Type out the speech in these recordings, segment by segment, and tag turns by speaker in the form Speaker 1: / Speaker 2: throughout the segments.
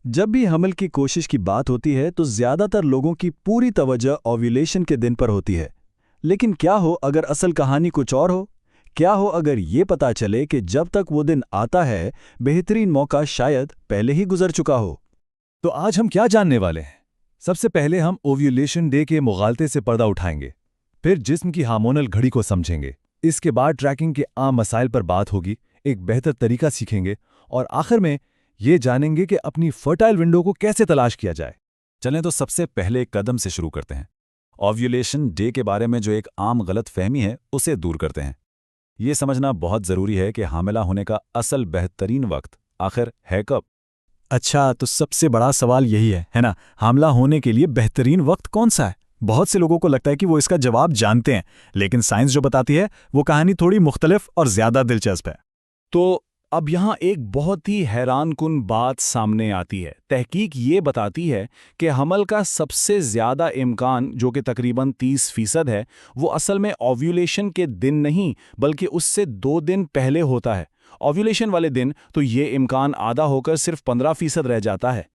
Speaker 1: जब भी हमल की कोशिश की बात होती है तो ज्यादातर लोगों की पूरी तवज्जो ओव्यूलेशन के दिन पर होती है। लेकिन क्या हो अगर असल कहानी कुछ और हो? क्या हो अगर ये पता चले कि जब तक वो दिन आता है बेहतरीन मौका शायद पहले ही गुजर चुका हो?
Speaker 2: तो आज हम क्या जानने वाले हैं? सबसे पहले हम ओव्यूलेशन डे के मुगालते से पर्दा उठाएंगे, फिर जिस्म की हार्मोनल घड़ी को समझेंगे, इसके बाद ट्रैकिंग के आम मसाइल पर बात होगी, एक बेहतर तरीका सीखेंगे और आखिर में ये जानेंगे कि अपनी फर्टाइल विंडो को कैसे तलाश किया जाए।
Speaker 3: चलें तो सबसे पहले एक कदम से शुरू करते हैं। ओव्यूलेशन डे के बारे में जो एक आम गलत फहमी है उसे दूर करते हैं। ये समझना बहुत ज़रूरी है कि हामिला होने का असल बेहतरीन वक्त आखिर है कब।
Speaker 1: अच्छा, तो सबसे बड़ा सवाल यही है ना? हामला होने के लिए बेहतरीन वक्त कौन सा है? बहुत से लोगों को लगता है कि वो इसका जवाब जानते हैं, लेकिन साइंस जो बताती है वो कहानी थोड़ी मुख्तलिफ और ज्यादा दिलचस्प है।
Speaker 4: तो अब यहाँ एक बहुत ही हैरानकुन बात सामने आती है। तहकीक ये बताती है कि हमल का सबसे ज़्यादा इम्कान, जो कि तकरीबन 30% है, वो असल में ओव्यूलेशन के दिन नहीं बल्कि उससे 2 दिन पहले होता है। ओव्यूलेशन वाले दिन तो ये इम्कान आधा होकर सिर्फ 15% रह जाता है।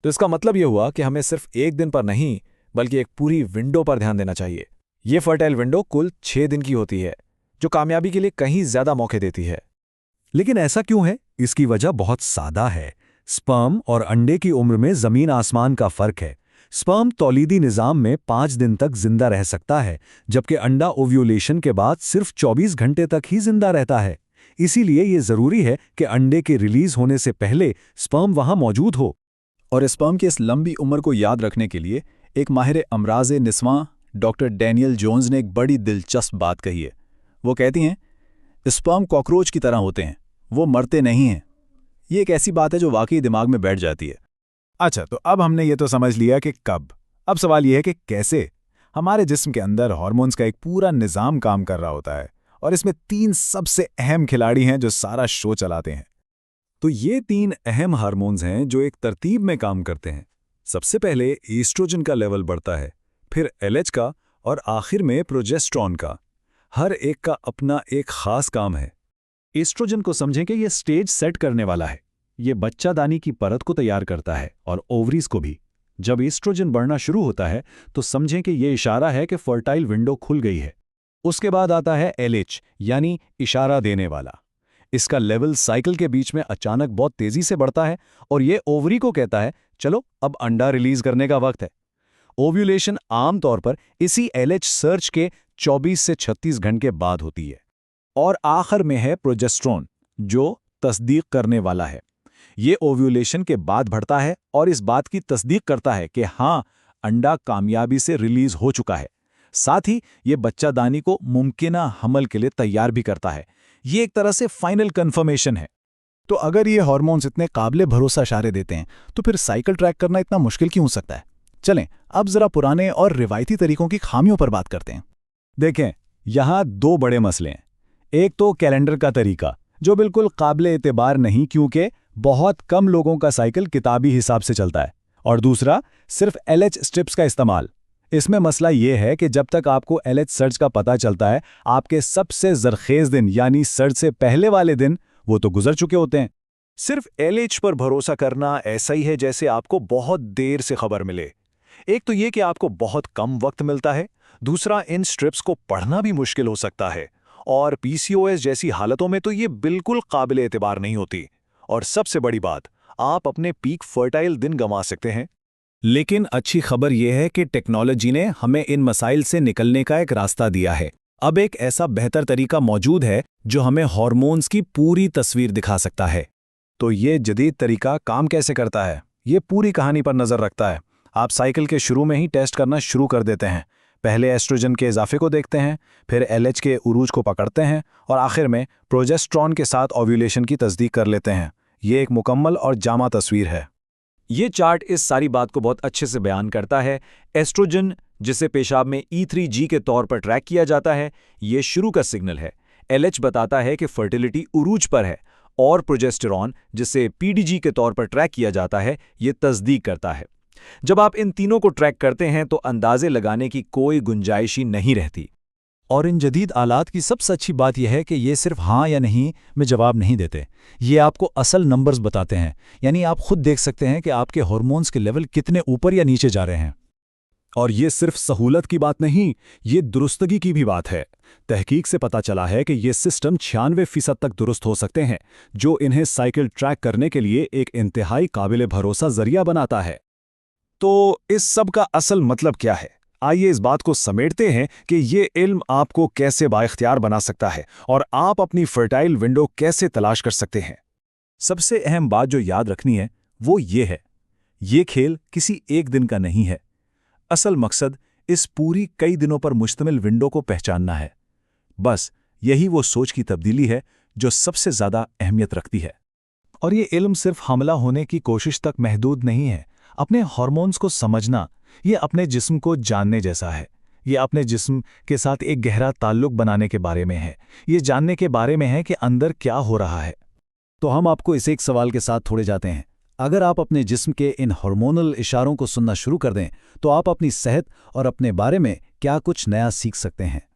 Speaker 3: तो इसका मतलब ये हुआ कि हमें सिर्फ एक दिन पर नहीं बल्कि एक पूरी विंडो पर ध्यान देना चाहिए। ये फर्टाइल विंडो कुल 6 दिन की होती है, जो कामयाबी के लिए कहीं ज़्यादा मौके देती है।
Speaker 2: लेकिन ऐसा क्यों है? इसकी वजह बहुत सादा है। स्पर्म और अंडे की उम्र में जमीन आसमान का फर्क है। स्पर्म तौलीदी निज़ाम में 5 दिन तक जिंदा रह सकता है, जबकि अंडा ओव्यूलेशन के बाद सिर्फ 24 घंटे तक ही जिंदा रहता है। इसीलिए ये ज़रूरी है कि अंडे के रिलीज होने से पहले स्पर्म वहां मौजूद हो।
Speaker 3: और स्पर्म की इस लंबी उम्र को याद रखने के लिए एक माहिर अमराज़े निस्वां डॉक्टर डैनियल जोन्स ने एक बड़ी दिलचस्प बात कही है। वो कहती हैं, स्पर्म कॉकरोच की तरह होते हैं, वो मरते नहीं हैं। ये एक ऐसी बात है जो वाकई दिमाग में बैठ जाती है।
Speaker 4: अच्छा, तो अब हमने ये तो समझ लिया कि कब। अब सवाल ये है कि कैसे। हमारे जिस्म के अंदर हार्मोन्स का एक पूरा निज़ाम काम कर रहा होता है और इसमें 3 सबसे अहम खिलाड़ी हैं जो सारा शो चलाते हैं।
Speaker 2: तो ये 3 अहम हार्मोन्स हैं जो एक तरतीब में काम करते हैं। सबसे पहले ईस्ट्रोजन का लेवल बढ़ता है, फिर एलएच का और आखिर में प्रोजेस्टेरॉन का। हर एक का अपना एक खास काम है।
Speaker 1: एस्ट्रोजन को समझें कि ये स्टेज सेट करने वाला है। ये बच्चादानी की परत को तैयार करता है और ओवरीज को भी। जब एस्ट्रोजन बढ़ना शुरू होता है तो समझें कि ये इशारा है कि फर्टाइल विंडो खुल गई है। उसके बाद आता है एलएच, यानी इशारा देने वाला। इसका लेवल साइकिल के बीच में अचानक बहुत तेजी से बढ़ता है और ये ओवरी को कहता है, चलो अब अंडा रिलीज करने का वक्त है। ओव्यूलेशन आमतौर पर इसी एलएच सर्च के 24 से 36 घंटे बाद होती है। और आखिर में है प्रोजेस्टेरॉन, जो तस्दीक करने वाला है। ये ओव्यूलेशन के बाद बढ़ता है और इस बात की तस्दीक करता है कि हाँ, अंडा कामयाबी से रिलीज हो चुका है। साथ ही ये बच्चादानी को मुमकिना हमल के लिए तैयार भी करता है। ये एक तरह से फाइनल कंफर्मेशन है।
Speaker 4: तो अगर ये हार्मोन्स इतने काबिले भरोसा इशारे देते हैं तो फिर साइकिल ट्रैक करना इतना मुश्किल क्यों हो सकता है? चलें अब जरा पुराने और रिवायती तरीकों की खामियों पर बात करते हैं।
Speaker 1: देखें, यहाँ 2 बड़े मसले हैं। एक तो कैलेंडर का तरीका, जो बिल्कुल काबिले एतबार नहीं क्योंकि बहुत कम लोगों का साइकिल किताबी हिसाब से चलता है। और दूसरा, सिर्फ एलएच स्ट्रिप्स का इस्तेमाल। इसमें मसला यह है कि जब तक आपको एलएच सर्च का पता चलता है, आपके सबसे जरखेज दिन यानी सर्च से पहले वाले दिन वो तो गुजर चुके होते हैं।
Speaker 4: सिर्फ एलएच पर भरोसा करना ऐसा ही है जैसे आपको बहुत देर से खबर मिले। एक तो ये कि आपको बहुत कम वक्त मिलता है, दूसरा इन स्ट्रिप्स को पढ़ना भी मुश्किल हो सकता है, और पीसीओएस जैसी हालतों में तो ये बिल्कुल काबिल एतबार नहीं होती। और सबसे बड़ी बात, आप अपने पीक फर्टाइल दिन गंवा सकते हैं।
Speaker 1: लेकिन अच्छी खबर यह है कि टेक्नोलॉजी ने हमें इन मसाइल से निकलने का एक रास्ता दिया है। अब एक ऐसा बेहतर तरीका मौजूद है जो हमें हार्मोन्स की पूरी तस्वीर दिखा सकता है।
Speaker 4: तो ये जदीद तरीका काम कैसे करता है? ये पूरी कहानी पर नज़र रखता है। आप साइकिल के शुरू में ही टेस्ट करना शुरू कर देते हैं। पहले एस्ट्रोजन के इजाफे को देखते हैं, फिर एलएच के उरूज को पकड़ते हैं और आखिर में प्रोजेस्टेरॉन के साथ ओव्यूलेशन की तस्दीक कर लेते हैं। ये एक मुकम्मल और जामा तस्वीर है।
Speaker 3: ये चार्ट इस सारी बात को बहुत अच्छे से बयान करता है। एस्ट्रोजन, जिसे पेशाब में E3G के तौर पर ट्रैक किया जाता है, ये शुरू का सिग्नल है। एलएच बताता है कि फर्टिलिटी उरूज पर है और प्रोजेस्टेरॉन, जिसे PDG के तौर पर ट्रैक किया जाता है, ये तस्दीक करता है। जब आप इन तीनों को ट्रैक करते हैं तो अंदाजे लगाने की कोई गुंजाइश ही नहीं रहती।
Speaker 2: और इन जदीद आलात की सबसे अच्छी बात यह है कि ये सिर्फ हाँ या नहीं में जवाब नहीं देते। ये आपको असल नंबर्स बताते हैं, यानी आप खुद देख सकते हैं कि आपके हार्मोन्स के लेवल कितने ऊपर या नीचे जा रहे हैं।
Speaker 1: और ये सिर्फ सहूलत की बात नहीं, ये दुरुस्तगी की भी बात है। तहकीक से पता चला है कि ये सिस्टम 96% तक दुरुस्त हो सकते हैं, जो इन्हें साइकिल ट्रैक करने के लिए एक इंतहाई काबिल भरोसा जरिया बनाता है। तो इस सब का असल मतलब क्या है? आइए इस बात को समेटते हैं कि ये इल्म आपको कैसे बाइख्तियार बना सकता है और आप अपनी फर्टाइल विंडो कैसे तलाश कर सकते हैं।
Speaker 2: सबसे अहम बात जो याद रखनी है वो ये है, ये खेल किसी एक दिन का नहीं है। असल मकसद इस पूरी कई दिनों पर मुश्तमिल विंडो को पहचानना है। बस यही वो सोच की तब्दीली है जो सबसे ज़्यादा अहमियत रखती है। और ये इल्म सिर्फ हमला होने की कोशिश तक महदूद नहीं है। अपने हार्मोन्स को समझना ये अपने जिस्म को जानने जैसा है। ये अपने जिस्म के साथ एक गहरा ताल्लुक बनाने के बारे में है। ये जानने के बारे में है कि अंदर क्या हो रहा है।
Speaker 1: तो हम आपको इस एक सवाल के साथ थोड़े जाते हैं। अगर आप अपने जिस्म के इन हार्मोनल इशारों को सुनना शुरू कर दें, तो आप अपनी सेहत और अपने बारे में क्या कुछ नया सीख सकते हैं।